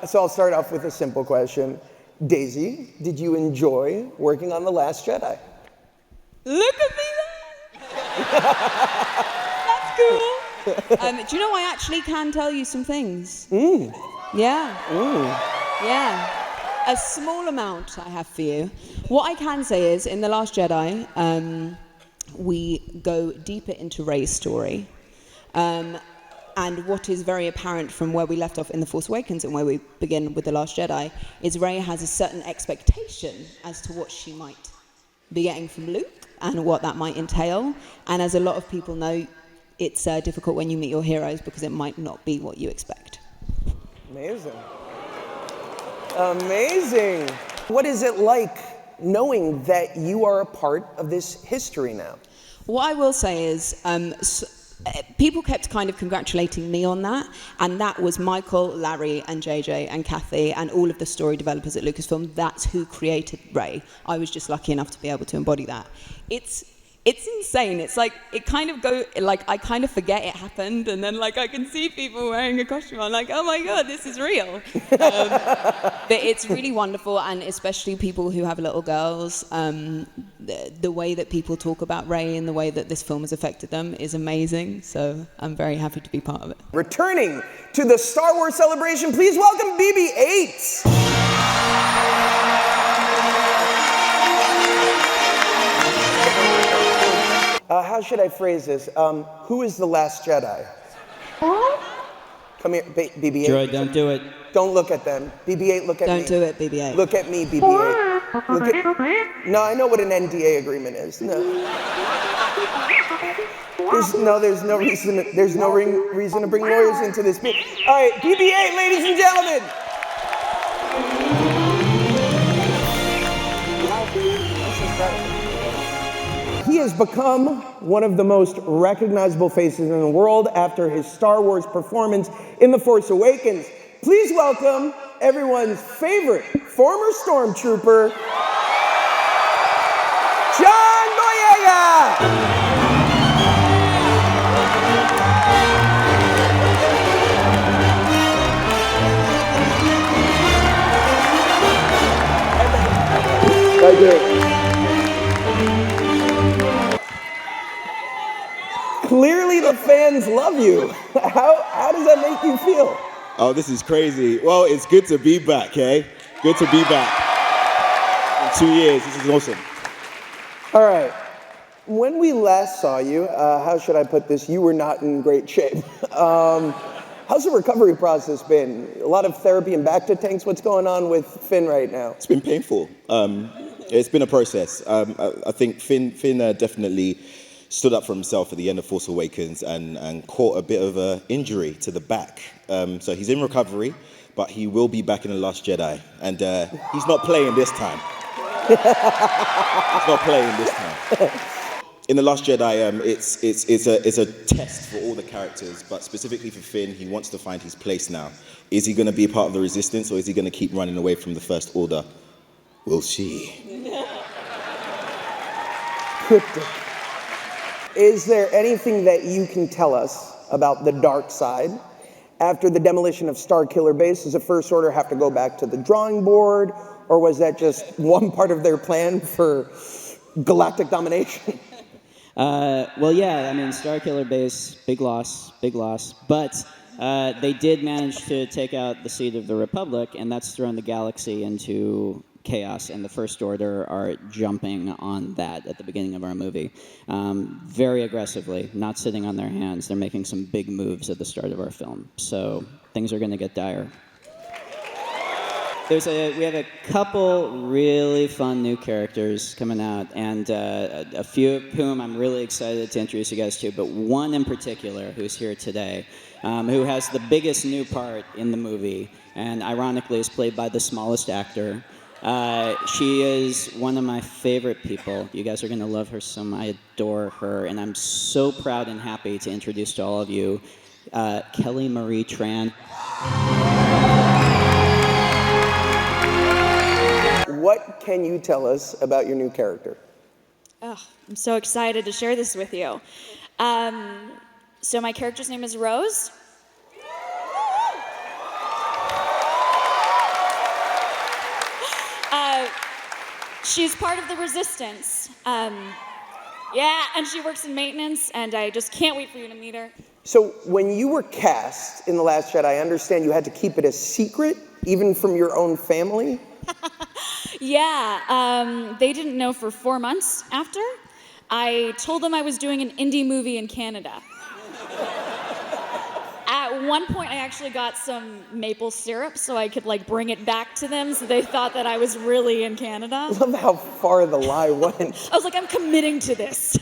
So I'll start off with a simple question. Daisy, did you enjoy working on The Last Jedi? Look at me there! That's cool. Do you know I actually can tell you some things? Yeah. Yeah. A small amount I have for you. What I can say is, in The Last Jedi, we go deeper into Rey's story. And what is very apparent from where we left off in The Force Awakens and where we begin with The Last Jedi is Rey has a certain expectation as to what she might be getting from Luke and what that might entail. And as a lot of people know, it's difficult when you meet your heroes because it might not be what you expect. Amazing. Amazing. What is it like knowing that you are a part of this history now? What I will say is, people kept kind of congratulating me on that, and that was Michael, Larry, and JJ, and Kathy, and all of the story developers at Lucasfilm. That's who created Rey. I was just lucky enough to be able to embody that. It's insane. It's like, it kind of I kind of forget it happened, and then like I can see people wearing a costume. I'm like, oh my God, this is real. But it's really wonderful, and especially people who have little girls, the way that people talk about Rey and the way that this film has affected them is amazing. So I'm very happy to be part of it. Returning to the Star Wars celebration, please welcome BB-8. How should I phrase this? Who is the Last Jedi? Come here, BB-8. Droid, don't do it. Don't look at them. BB-8, look at me. Don't do it, BB-8. Look at me, BB-8. No, I know what an NDA agreement is. No. There's no reason to bring lawyers into this. All right, BB-8, ladies and gentlemen. He has become one of the most recognizable faces in the world after his Star Wars performance in The Force Awakens. Please welcome everyone's favorite former stormtrooper, John Boyega! Thank you. Clearly the fans love you. How does that make you feel? Oh, this is crazy. Well, it's good to be back, eh? Good to be back. In 2 years, this is awesome. All right. When we last saw you, how should I put this? You were not in great shape. How's the recovery process been? A lot of therapy and back to tanks. What's going on with Finn right now? It's been painful. It's been a process. I think Finn definitely stood up for himself at the end of Force Awakens and caught a bit of an injury to the back. So he's in recovery, but he will be back in The Last Jedi. And he's not playing this time. He's not playing this time. In The Last Jedi, it's a test for all the characters, but specifically for Finn, he wants to find his place now. Is he going to be a part of the Resistance, or is he going to keep running away from the First Order? We'll see. Cryptic. Is there anything that you can tell us about the dark side? After the demolition of Starkiller Base, does the First Order have to go back to the drawing board? Or was that just one part of their plan for galactic domination? Well, yeah, I mean, Starkiller Base, big loss. But they did manage to take out the seat of the Republic, and that's thrown the galaxy into chaos, and the First Order are jumping on that at the beginning of our movie. Very aggressively, not sitting on their hands. They're making some big moves at the start of our film. So things are going to get dire. We have a couple really fun new characters coming out, and a few of whom I'm really excited to introduce you guys to, but one in particular who's here today, who has the biggest new part in the movie, and ironically is played by the smallest actor. She is one of my favorite people. You guys are going to love her so much. I adore her, and I'm so proud and happy to introduce to all of you Kelly Marie Tran. What can you tell us about your new character? Oh, I'm so excited to share this with you. So my character's name is Rose. She's part of the resistance. Yeah, and she works in maintenance, and I just can't wait for you to meet her. So when you were cast in The Last Jedi, I understand you had to keep it a secret, even from your own family? Yeah, they didn't know for 4 months after. I told them I was doing an indie movie in Canada. At one point, I actually got some maple syrup so I could like bring it back to them, so they thought that I was really in Canada. I love how far the lie went. I was like, I'm committing to this.